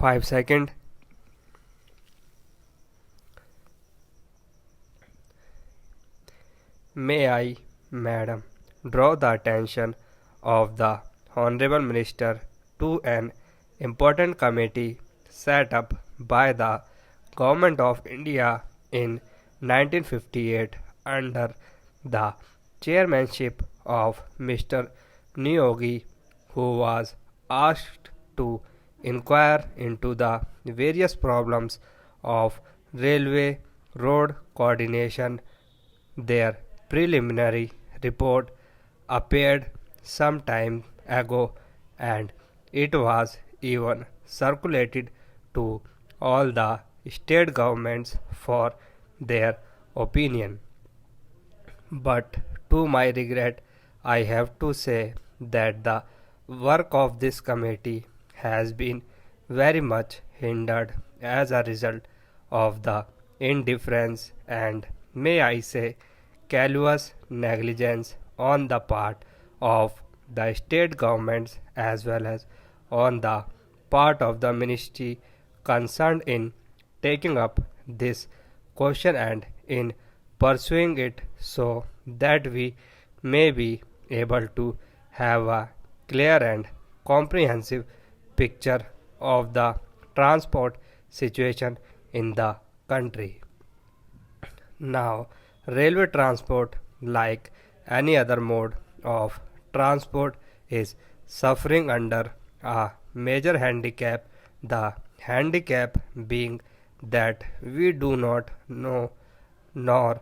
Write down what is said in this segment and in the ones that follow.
5 seconds. May I, Madam, draw the attention of the Honorable Minister to an important committee set up by the Government of India in 1958 under the chairmanship of Mr. Niyogi, who was asked to inquire into the various problems of railway road coordination. Their preliminary report appeared some time ago and it was even circulated to all the state governments for their opinion. But to my regret, I have to say that the work of this committee has been very much hindered as a result of the indifference and, may I say, callous negligence on the part of the state governments as well as on the part of the ministry concerned in taking up this question and in pursuing it so that we may be able to have a clear and comprehensive picture of the transport situation in the country. Now, railway transport, like any other mode of transport, is suffering under a major handicap, the handicap being that we do not know, nor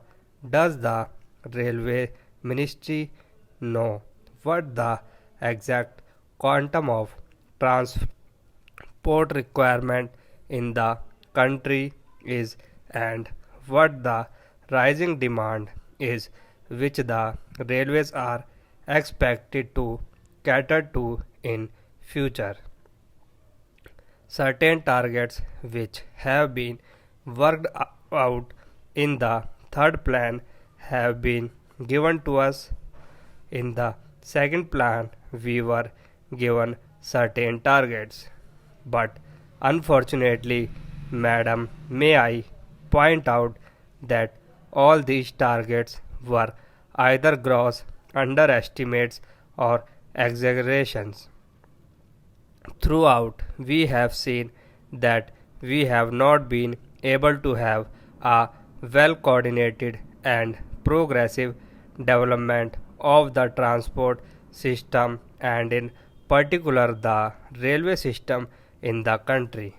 does the railway ministry know, what the exact quantum of transport requirement in the country is and what the rising demand is which the railways are expected to cater to in future. Certain targets which have been worked out in the third plan have been given to us. In the second plan, we were given certain targets. But unfortunately, Madam, may I point out that all these targets were either gross underestimates or exaggerations. Throughout, we have seen that we have not been able to have a well coordinated and progressive development of the transport system and in particular the railway system in the country.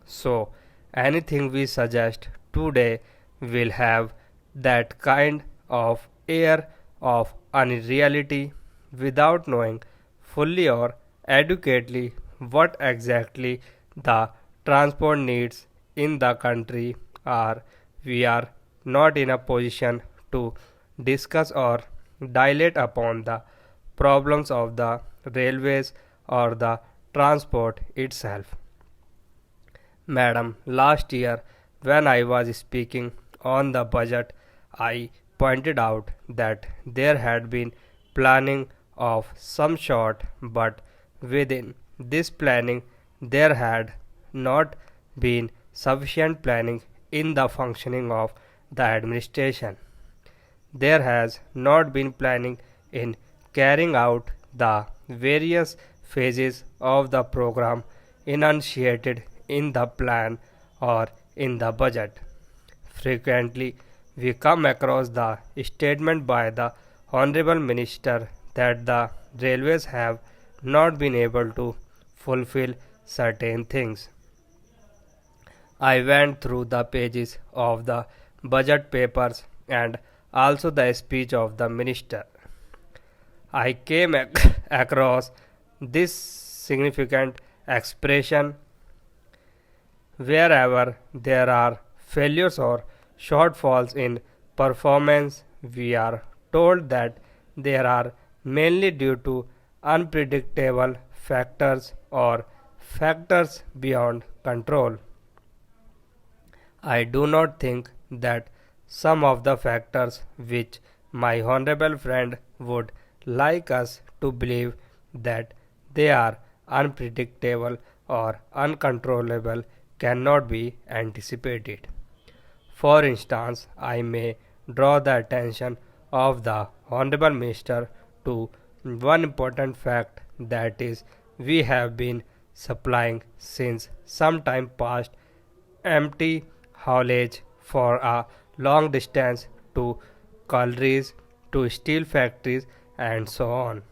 So, anything we suggest today will have that kind of air of unreality without knowing fully or adequately what exactly the transport needs in the country are. We are not in a position to discuss or dilate upon the problems of the railways or the transport itself. Madam, last year when I was speaking on the budget, I pointed out that there had been planning of some sort, but within this planning there had not been sufficient planning in the functioning of the administration. There has not been planning in carrying out the various phases of the program enunciated in the plan or in the budget. Frequently, we come across the statement by the Honorable Minister that the railways have not been able to fulfill certain things. I went through the pages of the budget papers and also the speech of the minister. I came across this significant expression: wherever there are failures or shortfalls in performance, we are told that they are mainly due to unpredictable factors or factors beyond control. I do not think that some of the factors which my honorable friend would like us to believe that they are unpredictable or uncontrollable cannot be anticipated. For instance, I may draw the attention of the Honorable Minister to one important fact, that is, we have been supplying since some time past empty haulage for a long distance to collieries, to steel factories, and so on.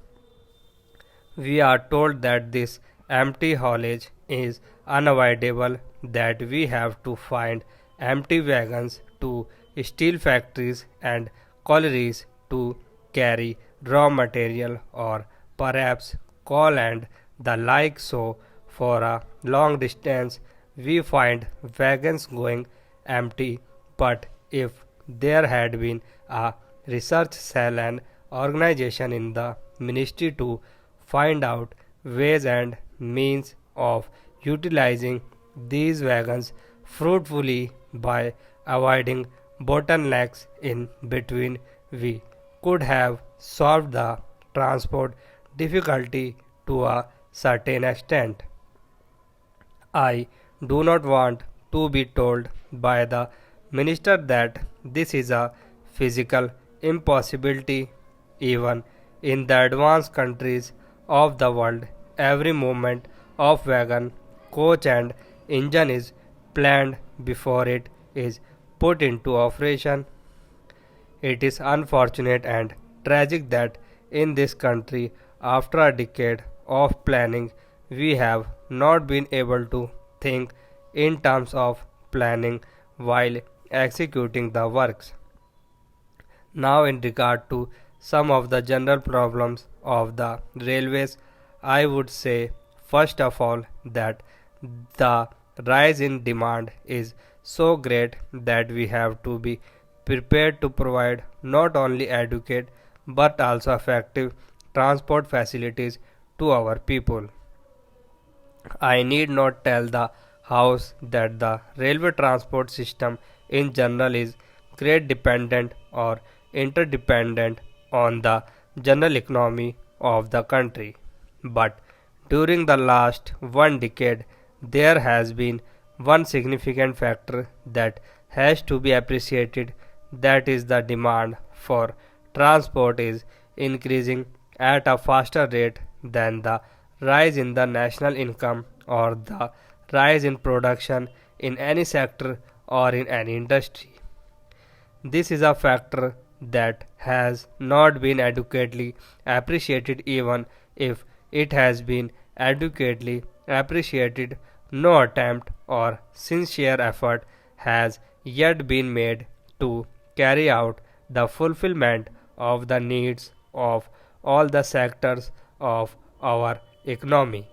We are told that this empty haulage is unavoidable, that we have to find empty wagons to steel factories and collieries to carry raw material or perhaps coal and the like. So, for a long distance, we find wagons going empty. But if there had been a research cell and organization in the ministry to find out ways and means of utilizing these wagons fruitfully by avoiding bottlenecks in between, we could have solved the transport difficulty to a certain extent. I do not want to be told by the minister that this is a physical impossibility. Even in the advanced countries of the world, every movement of wagon, coach, and engine is planned before it is put into operation. It is unfortunate and tragic that in this country, after a decade of planning, we have not been able to think in terms of planning while executing the works. Now, in regard to some of the general problems of the railways, I would say first of all that the rise in demand is so great that we have to be prepared to provide not only adequate but also effective transport facilities to our people. I need not tell the House that the railway transport system in general is great dependent or interdependent on the general economy of the country. But during the last one decade, there has been one significant factor that has to be appreciated, that is the demand for transport is increasing at a faster rate than the rise in the national income or the rise in production in any sector or in any industry. This is a factor that has not been adequately appreciated. Even if it has been adequately appreciated, no attempt or sincere effort has yet been made to carry out the fulfillment of the needs of all the sectors of our economy.